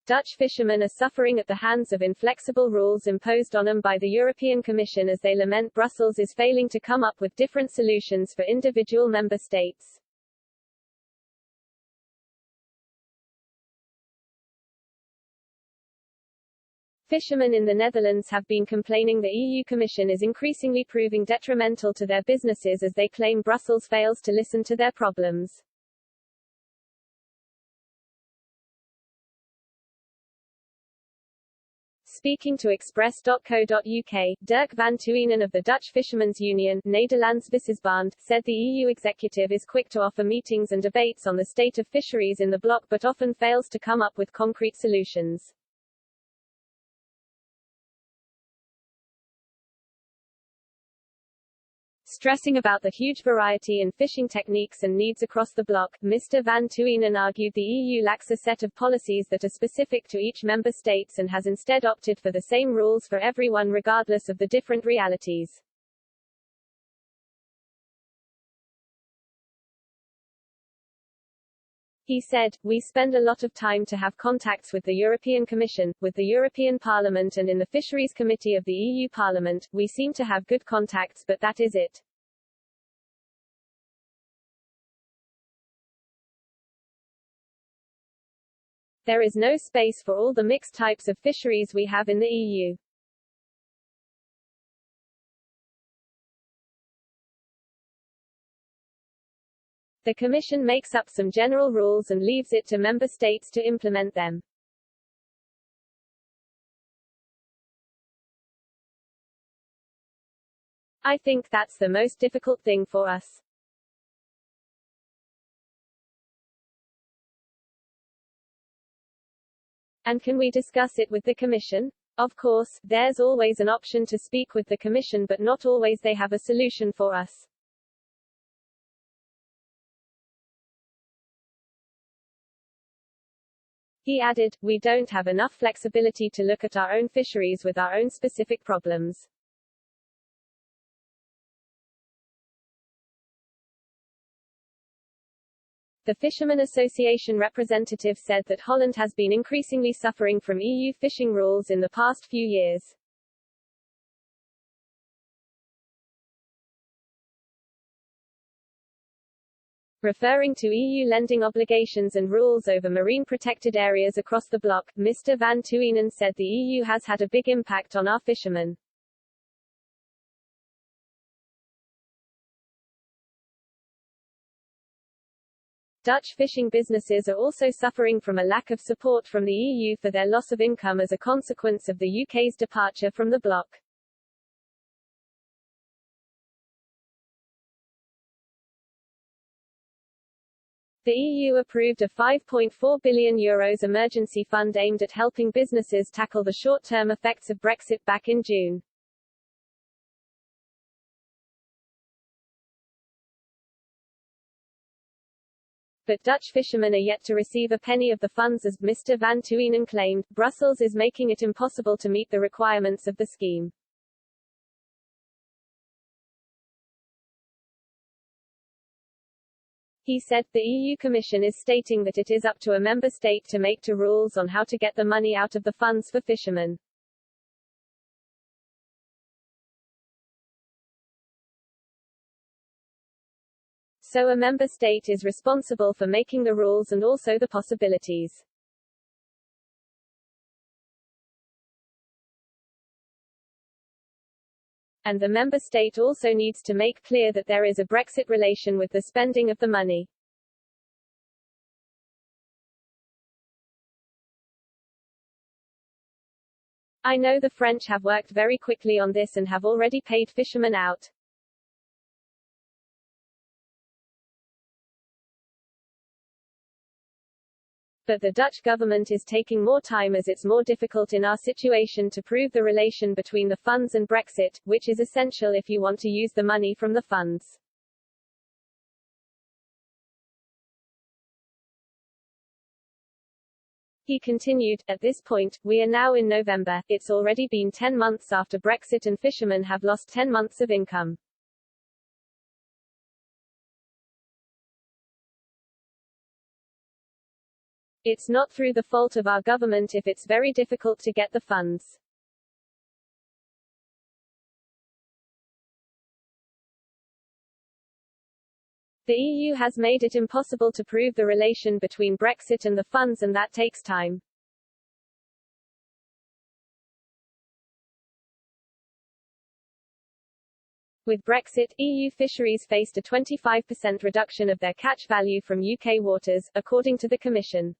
Dutch fishermen are suffering at the hands of inflexible rules imposed on them by the European Commission as they lament Brussels is failing to come up with different solutions for individual member states. Fishermen in the Netherlands have been complaining the EU Commission is increasingly proving detrimental to their businesses as they claim Brussels fails to listen to their problems. Speaking to Express.co.uk, Dirk van Tuinen of the Dutch Fishermen's Union, ne3ds Vissersbond, said the EU executive is quick to offer meetings and debates on the state of fisheries in the bloc but often fails to come up with concrete solutions. Stressing about the huge variety in fishing techniques and needs across the bloc, Mr. van Tuinen argued the EU lacks a set of policies that are specific to each member states and has instead opted for the same rules for everyone regardless of the different realities. He said, "We spend a lot of time to have contacts with the European Commission, with the European Parliament and in the Fisheries Committee of the EU Parliament. We seem to have good contacts but that is it." There is no space for all the mixed types of fisheries we have in the EU. The Commission makes up some general rules and leaves it to member states to implement them. I think that's the most difficult thing for us. And can we discuss it with the Commission? Of course, there's always an option to speak with the Commission but not always they have a solution for us. He added, "We don't have enough flexibility to look at our own fisheries with our own specific problems." The Fishermen Association representative said that Holland has been increasingly suffering from EU fishing rules in the past few years. Referring to EU lending obligations and rules over marine protected areas across the bloc, Mr. van Tuinen said the EU has had a big impact on our fishermen. Dutch fishing businesses are also suffering from a lack of support from the EU for their loss of income as a consequence of the UK's departure from the bloc. The EU approved a €5.4 billion emergency fund aimed at helping businesses tackle the short-term effects of Brexit back in June. But Dutch fishermen are yet to receive a penny of the funds as Mr. van Tuinen claimed. Brussels is making it impossible to meet the requirements of the scheme. He said, the EU Commission is stating that it is up to a member state to make rules on how to get the money out of the funds for fishermen. So a member state is responsible for making the rules and also the possibilities. And the member state also needs to make clear that there is a Brexit relation with the spending of the money. I know the French have worked very quickly on this and have already paid fishermen out. But the Dutch government is taking more time as it's more difficult in our situation to prove the relation between the funds and Brexit, which is essential if you want to use the money from the funds. He continued, at this point, we are now in November, it's already been 10 months after Brexit and fishermen have lost 10 months of income. It's not through the fault of our government if it's very difficult to get the funds. The EU has made it impossible to prove the relation between Brexit and the funds, and that takes time. With Brexit, EU fisheries faced a 25% reduction of their catch value from UK waters, according to the Commission.